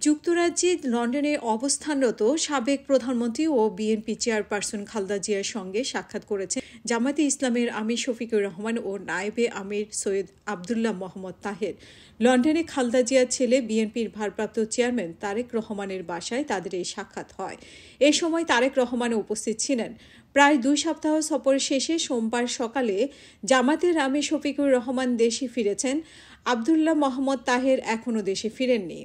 যুক্তরাজ্যে লন্ডনে অবস্থানরত সাবেক প্রধানমন্ত্রী ও বিএনপি চেয়ারপারসন খালেদা জিয়ার সঙ্গে সাক্ষাৎ করেছেন জামায়াতে ইসলামের আমির শফিকুর রহমান ও নায়েবে আমির সৈয়দ আবদুল্লাহ মোহাম্মদ তাহের। লন্ডনে খালেদা জিয়ার ছেলে বিএনপির ভারপ্রাপ্ত চেয়ারম্যান তারেক রহমানের বাসায় তাদের এই সাক্ষাৎ হয়। এ সময় তারেক রহমান উপস্থিত ছিলেন। প্রায় 2 সপ্তাহ সফর শেষে সোমবার সকালে জামায়াতের আমির শফিকুর রহমান দেশে ফিরেছেন। আবদুল্লাহ মোহাম্মদ তাহের এখনও দেশে ফিরেননি।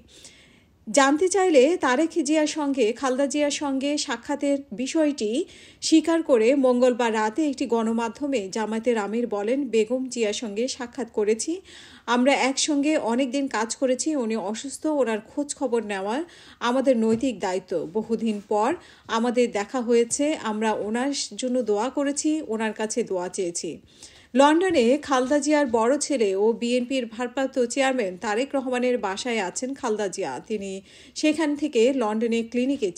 জানতে চাইলে তারেক জিয়ার সঙ্গে খালেদা জিয়ার সঙ্গে সাক্ষাতের বিষয়টি স্বীকার করে মঙ্গলবার রাতে একটি গণমাধ্যমে জামায়াতের আমির বলেন, বেগম জিয়ার সঙ্গে সাক্ষাৎ করেছি, আমরা একসঙ্গে অনেক দিন কাজ করেছি, উনি অসুস্থ, ওনার খোঁজ খবর নেওয়ার আমাদের নৈতিক দায়িত্ব। বহুদিন পর আমাদের দেখা হয়েছে, আমরা ওনার জন্য দোয়া করেছি, ওনার কাছে দোয়া চেয়েছি। লন্ডনে খালেদা জিয়ার বড় ছেলে ও বিএনপির ভারপ্রাপ্ত চেয়ারম্যান তারেক রহমানের বাসায় আছেন খালেদা জিয়া। তিনি সেখান থেকে লন্ডনে ক্লিনিকে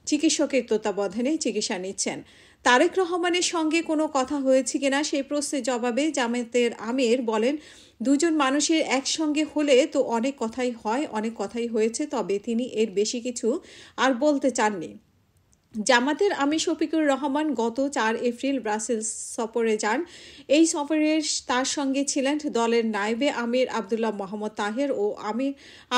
চিকিৎসকের তত্ত্বাবধানে চিকিৎসা নিচ্ছেন। তারেক রহমানের সঙ্গে কোনো কথা হয়েছে কিনা সেই প্রশ্নের জবাবে জামায়াতের আমির বলেন, দুজন মানুষের একসঙ্গে হলে তো অনেক কথাই হয়, অনেক কথাই হয়েছে, তবে তিনি এর বেশি কিছু আর বলতে চাননি। জামায়াতের আমির শফিকুর রহমান গত 4 এপ্রিল ব্রাসেলস সফরে যান। এই সফরে তার সঙ্গে ছিলেন দলের নায়েবে আমির আবদুল্লাহ মোহাম্মদ তাহের ও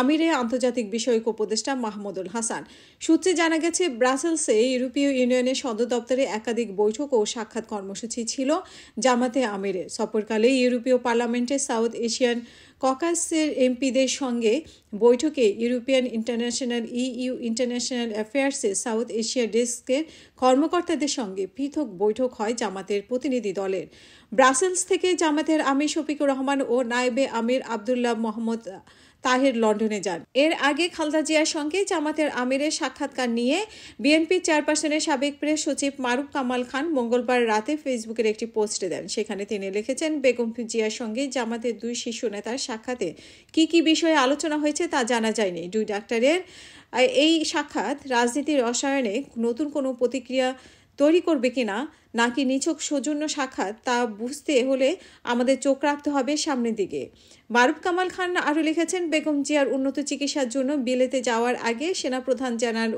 আমিরের আন্তর্জাতিক বিষয়ক উপদেষ্টা মাহমুদুল হাসান। সূত্রে জানা গেছে, ব্রাসেলসে ইউরোপীয় ইউনিয়নের সদর দপ্তরে একাধিক বৈঠক ও সাক্ষাৎ কর্মসূচি ছিল জামায়াতে আমিরের। সফরকালে ইউরোপীয় পার্লামেন্টের সাউথ এশিয়ান ককাসের এমপিদের সঙ্গে বৈঠকে ইউরোপিয়ান ইন্টারন্যাশনাল ইইউ ইন্টারন্যাশনাল অ্যাফেয়ার্সের সাউথ এশিয়া ডেস্কের কর্মকর্তাদের সঙ্গে পৃথক বৈঠক হয় জামায়াতের প্রতিনিধি দলের। ব্রাসেলস থেকে জামায়াতের আমির শফিকুর রহমান ও নায়েবে আমির আবদুল্লাহ মোহাম্মদ তাহের লন্ডনে যান। এর আগে খালেদা জিয়ার সঙ্গে জামায়াতের আমিরের সাক্ষাৎকার নিয়ে বিএনপি চেয়ারপারসনের সাবেক প্রেস সচিব মারুফ কামাল খান মঙ্গলবার রাতে ফেসবুকের একটি পোস্টে দেন। সেখানে তিনি লিখেছেন, বেগম জিয়ার সঙ্গে জামায়াতের 2 শীর্ষ নেতার সাক্ষাতে কি বিষয়ে আলোচনা হয়েছে তা জানা যায়নি। 2 ডাক্তারের এই সাক্ষাৎ রাজনীতির রসায়নে নতুন কোনো প্রতিক্রিয়া তৈরি করবে কিনা নাকি নিছক সৌজন্য সাক্ষাৎ তা বুঝতে হলে আমাদের চোখ রাখতে হবে সামনের দিকে। মারুফ কামাল খান আরও লিখেছেন, বেগম জিয়ার উন্নত চিকিৎসার জন্য বিলেতে যাওয়ার আগে সেনাপ্রধান জেনারেল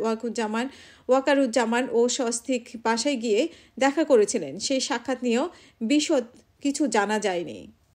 ওয়াকারুজ্জামান ও স্বস্তিক বাসায় গিয়ে দেখা করেছিলেন। সেই সাক্ষাৎ নিয়েও বিশদ কিছু জানা যায়নি।